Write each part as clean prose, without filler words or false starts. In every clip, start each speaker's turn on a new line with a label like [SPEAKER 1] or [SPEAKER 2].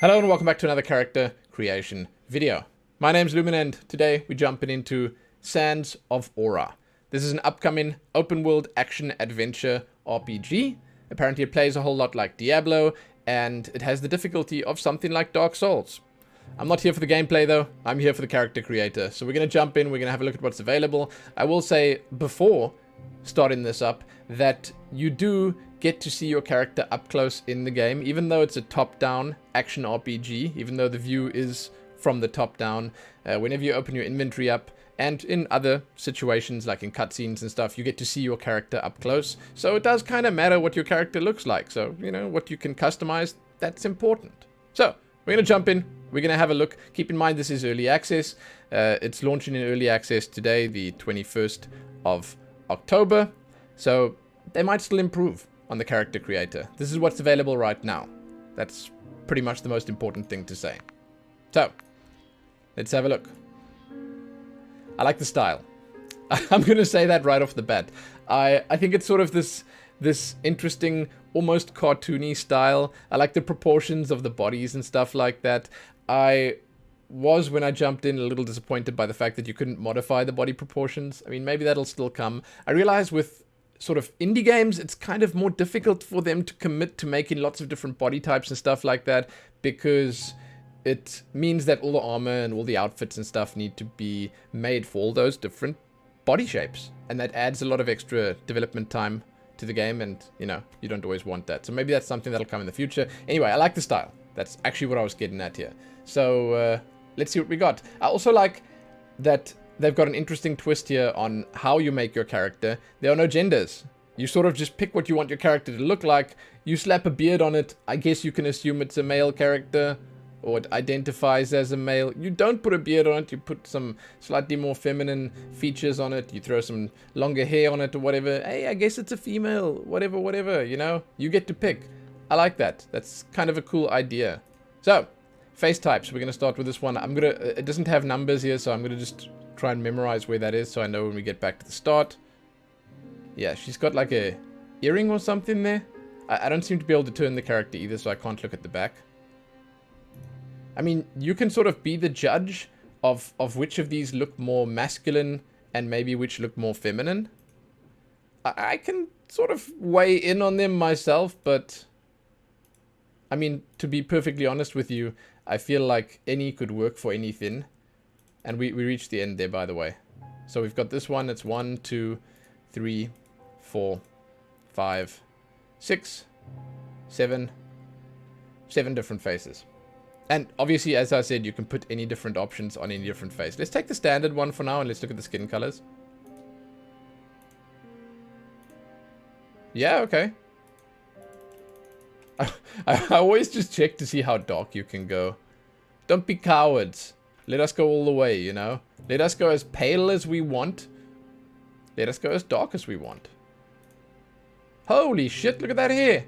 [SPEAKER 1] Hello and welcome back to another character creation video. My name's Lumin and today we're jumping into Sands of Aura. This is an upcoming open world action adventure RPG. Apparently it plays a whole lot like Diablo and it has the difficulty of something like Dark Souls. I'm not here for the gameplay though, I'm here for the character creator. So we're going to jump in, we're going to have a look at what's available. I will say before starting this up that you do get to see your character up close in the game, even though it's a top-down action RPG, even though the view is from the top down. Whenever you open your inventory up, and in other situations like in cutscenes and stuff, you get to see your character up close. So it does kind of matter what your character looks like. So, you know, what you can customize, that's important. So, we're going to jump in. We're going to have a look. Keep in mind this is early access. It's launching in early access today, the 21st of October. So, they might still improve on the character creator. This is what's available right now. That's pretty much the most important thing to say. So, let's have a look. I like the style. I'm going to say that right off the bat. I think it's sort of this interesting, almost cartoony style. I like the proportions of the bodies and stuff like that. I was, when I jumped in, a little disappointed by the fact that you couldn't modify the body proportions. I mean, maybe that'll still come. I realize with sort of indie games, it's kind of more difficult for them to commit to making lots of different body types and stuff like that, because it means that all the armor and all the outfits and stuff need to be made for all those different body shapes. And that adds a lot of extra development time to the game, and, you know, you don't always want that. So maybe that's something that'll come in the future. Anyway, I like the style. That's actually what I was getting at here. So, let's see what we got. I also like that they've got an interesting twist here on how you make your character. There are no genders. You sort of just pick what you want your character to look like. You slap a beard on it. I guess you can assume it's a male character, or it identifies as a male. You don't put a beard on it. You put some slightly more feminine features on it. You throw some longer hair on it or whatever. Hey, I guess it's a female. Whatever, you know? You get to pick. I like that. That's kind of a cool idea. So, face types. We're going to start with this one. It doesn't have numbers here, so I'm going to just try and memorize where that is so I know when we get back to the start. Yeah, she's got like a earring or something there. I don't seem to be able to turn the character either, so I can't look at the back. I mean, you can sort of be the judge of which of these look more masculine and maybe which look more feminine. I can sort of weigh in on them myself, but I mean, to be perfectly honest with you, I feel like any could work for anything. And we reached the end there, by the way. So we've got this one. It's 1, 2, 3, 4, 5, 6, 7 different faces. And obviously, as I said, you can put any different options on any different face. Let's take the standard one for now and let's look at the skin colors. Yeah, okay. I always just check to see how dark you can go. Don't be cowards. Let us go all the way, you know? Let us go as pale as we want. Let us go as dark as we want. Holy shit, look at that hair.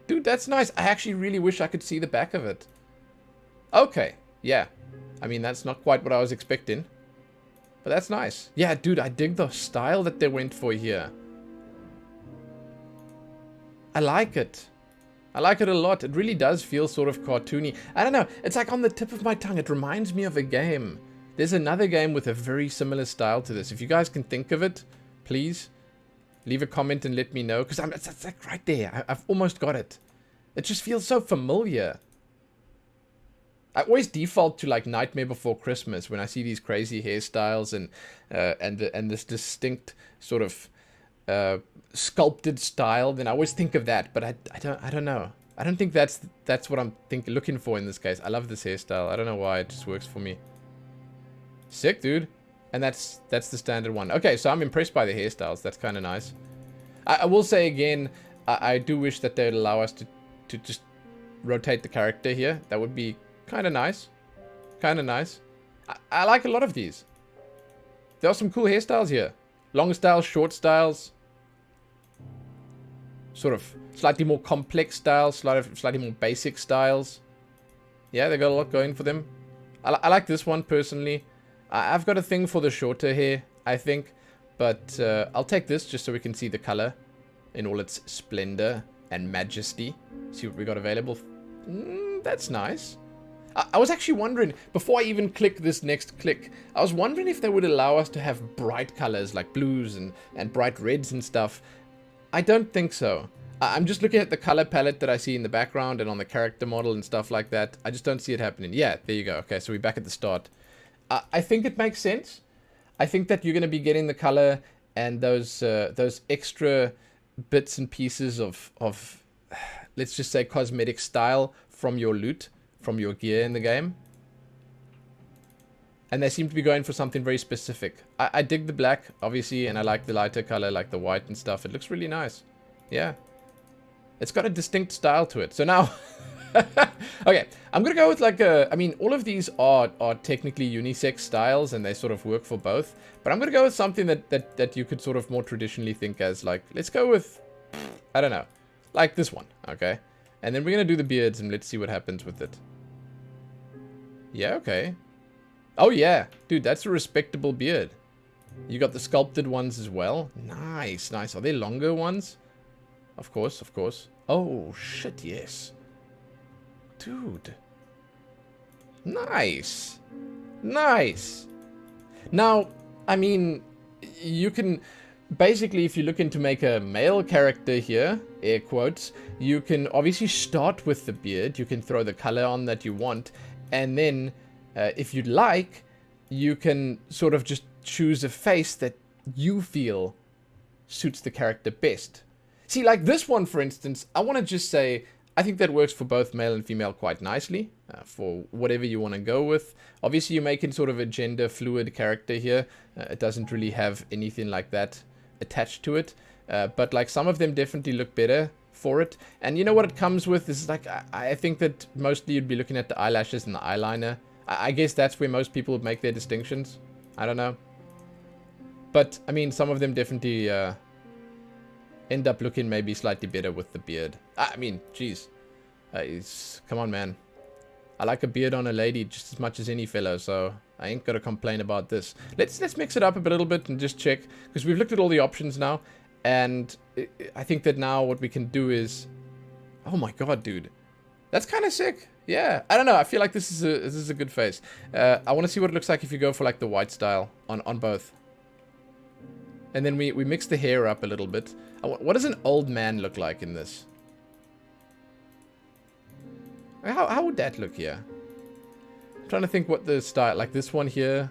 [SPEAKER 1] Dude, that's nice. I actually really wish I could see the back of it. Okay, yeah. I mean, that's not quite what I was expecting. But that's nice. Yeah, dude, I dig the style that they went for here. I like it. I like it a lot. It really does feel sort of cartoony. I don't know. It's like on the tip of my tongue. It reminds me of a game. There's another game with a very similar style to this. If you guys can think of it, please leave a comment and let me know. Because it's like right there. I've almost got it. It just feels so familiar. I always default to like Nightmare Before Christmas when I see these crazy hairstyles and this distinct sort of sculpted style. Then I always think of that, but I don't know. I don't think that's what I'm looking for in this case. I love this hairstyle. I don't know why, it just works for me. Sick, dude. And that's the standard one. Okay, so I'm impressed by the hairstyles. That's kind of nice. I will say again, I do wish that they'd allow us to just rotate the character here. That would be kind of nice. Kind of nice. I like a lot of these. There are some cool hairstyles here. Long styles, short styles. Sort of slightly more complex styles, slightly more basic styles. Yeah, they got a lot going for them. I like this one personally. I've got a thing for the shorter hair, I think. But I'll take this just so we can see the color in all its splendor and majesty. See what we got available. That's nice. I was actually wondering, before I even click this next click, I was wondering if they would allow us to have bright colors like blues and bright reds and stuff. I don't think so. I'm just looking at the color palette that I see in the background and on the character model and stuff like that. I just don't see it happening. Yeah, there you go. Okay, so we're back at the start. I think it makes sense. I think that you're going to be getting the color and those extra bits and pieces of let's just say cosmetic style from your loot, from your gear in the game. And they seem to be going for something very specific. I dig the black, obviously, and I like the lighter color, like the white and stuff. It looks really nice. Yeah. It's got a distinct style to it. So now... okay, I'm going to go with like a... I mean, all of these are technically unisex styles, and they sort of work for both. But I'm going to go with something that you could sort of more traditionally think as like... Let's go with... I don't know. Like this one, okay? And then we're going to do the beards, and let's see what happens with it. Yeah, okay. Oh, yeah. Dude, that's a respectable beard. You got the sculpted ones as well. Nice, nice. Are there longer ones? Of course, of course. Oh, shit, yes. Dude. Nice. Nice. Now, I mean, you can... Basically, if you're looking to make a male character here, air quotes, you can obviously start with the beard. You can throw the color on that you want. And then... if you'd like, you can sort of just choose a face that you feel suits the character best. See, like this one, for instance, I want to just say, I think that works for both male and female quite nicely, for whatever you want to go with. Obviously, you're making sort of a gender fluid character here. It doesn't really have anything like that attached to it. But like some of them definitely look better for it. And you know what it comes with is like, I think that mostly you'd be looking at the eyelashes and the eyeliner. I guess that's where most people would make their distinctions. I don't know. But, I mean, some of them definitely end up looking maybe slightly better with the beard. I mean, jeez. Come on, man. I like a beard on a lady just as much as any fellow, so I ain't gonna complain about this. Let's mix it up a little bit and just check. Because we've looked at all the options now. And I think that now what we can do is... Oh my god, dude. That's kind of sick. Yeah, I don't know. I feel like this is a good face. I want to see what it looks like if you go for like the white style on both. And then we mix the hair up a little bit. What does an old man look like in this? How would that look here? I'm trying to think what the style, like this one here.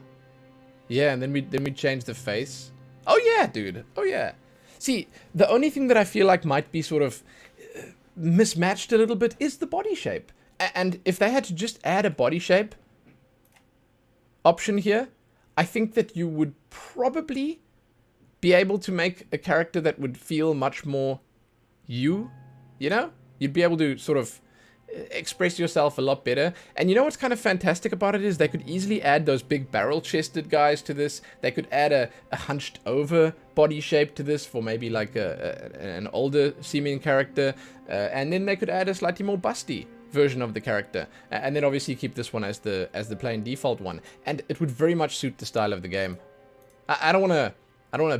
[SPEAKER 1] Yeah, and then we change the face. Oh yeah, dude. Oh yeah. See, the only thing that I feel like might be sort of mismatched a little bit is the body shape. And if they had to just add a body shape option here, I think that you would probably be able to make a character that would feel much more you know? You'd be able to sort of express yourself a lot better. And you know what's kind of fantastic about it is they could easily add those big barrel-chested guys to this. They could add a hunched over body shape to this for maybe like an older seeming character. And then they could add a slightly more busty version of the character, and then obviously keep this one as the plain default one, and it would very much suit the style of the game. I don't want to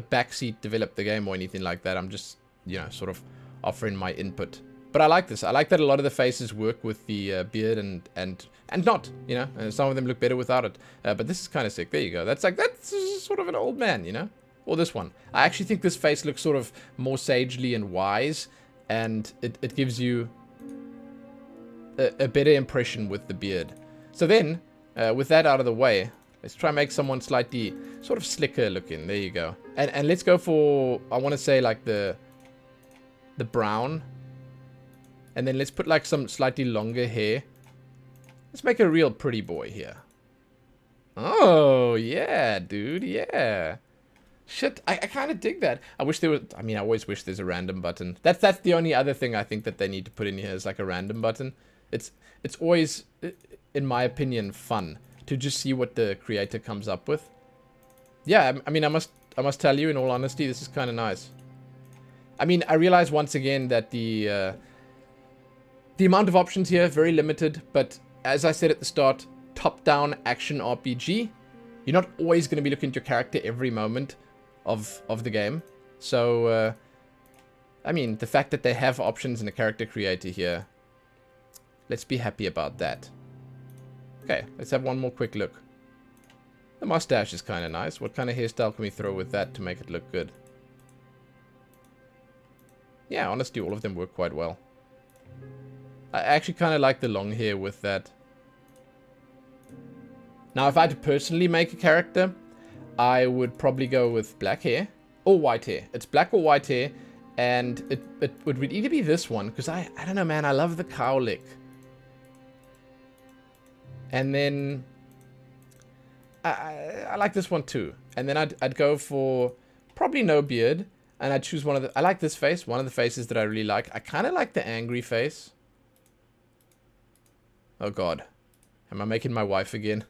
[SPEAKER 1] backseat develop the game or anything like that. I'm just, you know, sort of offering my input. But I like this. I like that a lot of the faces work with the beard and not, you know. Some of them look better without it. But this is kind of sick. There you go. That's sort of an old man, you know. Or this one. I actually think this face looks sort of more sagely and wise, and it gives you a better impression with the beard. So then, with that out of the way, let's try and make someone slightly sort of slicker looking. There you go. And let's go for, I want to say like the brown. And then let's put like some slightly longer hair. Let's make a real pretty boy here. Oh, yeah, dude, yeah. Shit, I kind of dig that. I wish there was, I mean, I always wish there's a random button. That's the only other thing I think that they need to put in here is like a random button. It's always, in my opinion, fun to just see what the creator comes up with. Yeah, I mean, I must tell you, in all honesty, this is kind of nice. I mean, I realize once again that the amount of options here very limited, but as I said at the start, top-down action RPG. You're not always going to be looking at your character every moment of the game. So, I mean, the fact that they have options in the character creator here, let's be happy about that. Okay, let's have one more quick look. The mustache is kind of nice. What kind of hairstyle can we throw with that to make it look good? Yeah, honestly, all of them work quite well. I actually kind of like the long hair with that. Now, if I had to personally make a character, I would probably go with black hair or white hair. It's black or white hair, and it would either be this one, because I don't know, man, I love the cow lick. And then I like this one too. And then I'd go for probably no beard, and I'd choose one of the... I like this face, one of the faces that I really like. I kind of like the angry face. Oh god. Am I making my wife again?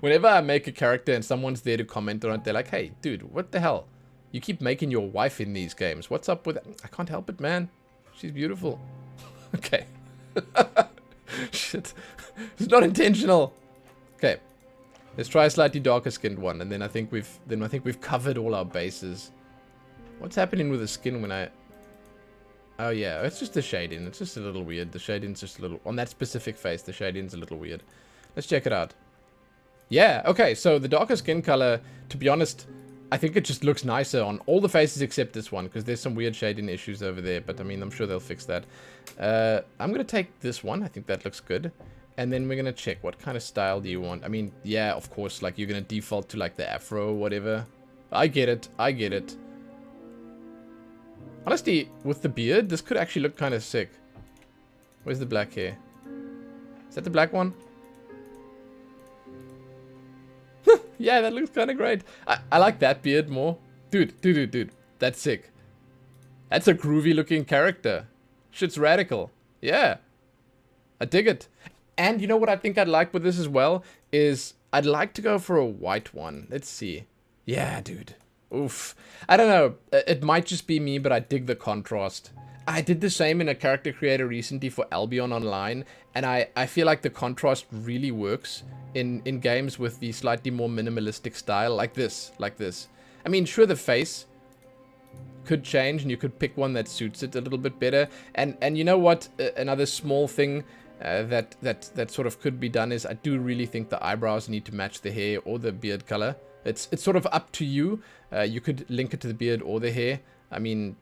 [SPEAKER 1] Whenever I make a character and someone's there to comment on it, they're like, hey, dude, what the hell? You keep making your wife in these games. What's up with it? I can't help it, man. She's beautiful. Okay. Shit. It's not intentional. Okay. Let's try a slightly darker skinned one, and then I think we've covered all our bases. What's happening with the skin when I... Oh yeah, it's just the shading. It's just a little weird. The shading's just a little... On that specific face, the shading's a little weird. Let's check it out. Yeah, okay, so the darker skin color, to be honest, I think it just looks nicer on all the faces except this one, because there's some weird shading issues over there, but I mean, I'm sure they'll fix that. I'm going to take this one. I think that looks good. And then we're going to check what kind of style do you want. I mean, yeah, of course, like you're going to default to like the afro or whatever. I get it. I get it. Honestly, with the beard, this could actually look kind of sick. Where's the black hair? Is that the black one? Yeah, that looks kind of great. I like that beard more. Dude. That's sick. That's a groovy looking character. Shit's radical. Yeah. I dig it. And you know what I think I'd like with this as well? Is I'd like to go for a white one. Let's see. Yeah, dude. Oof. I don't know. It might just be me, but I dig the contrast. I did the same in a character creator recently for Albion Online, and I feel like the contrast really works in games with the slightly more minimalistic style, like this. I mean, sure, the face could change, and you could pick one that suits it a little bit better. And you know what? Another small thing that sort of could be done is I do really think the eyebrows need to match the hair or the beard color. It's sort of up to you. You could link it to the beard or the hair. I mean,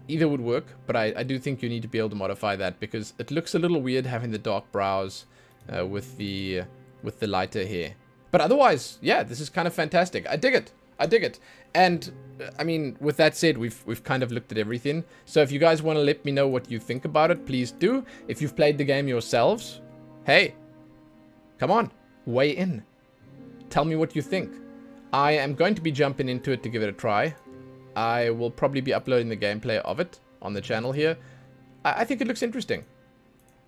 [SPEAKER 1] either would work, but I do think you need to be able to modify that, because it looks a little weird having the dark brows with the lighter hair. But otherwise, yeah, this is kind of fantastic. I dig it. And I mean, with that said, we've kind of looked at everything. So if you guys want to let me know what you think about it, please do. If you've played the game yourselves, hey, come on, weigh in. Tell me what you think. I am going to be jumping into it to give it a try. I will probably be uploading the gameplay of it on the channel here. I think it looks interesting.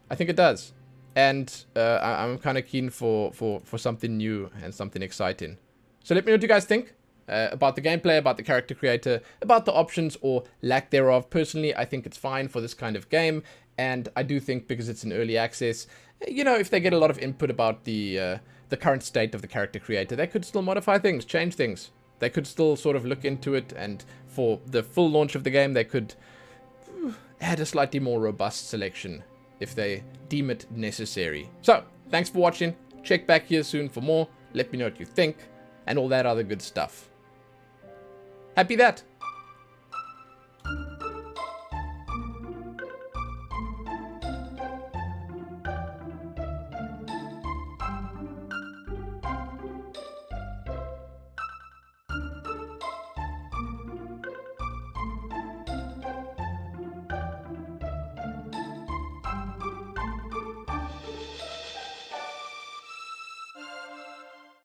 [SPEAKER 1] I think it does. And I'm kind of keen for something new and something exciting. So let me know what you guys think about the gameplay, about the character creator, about the options or lack thereof. Personally, I think it's fine for this kind of game. And I do think, because it's in early access, you know, if they get a lot of input about the current state of the character creator, they could still modify things, change things. They could still sort of look into it, and for the full launch of the game, they could add a slightly more robust selection if they deem it necessary. So, thanks for watching. Check back here soon for more. Let me know what you think, and all that other good stuff. Happy that.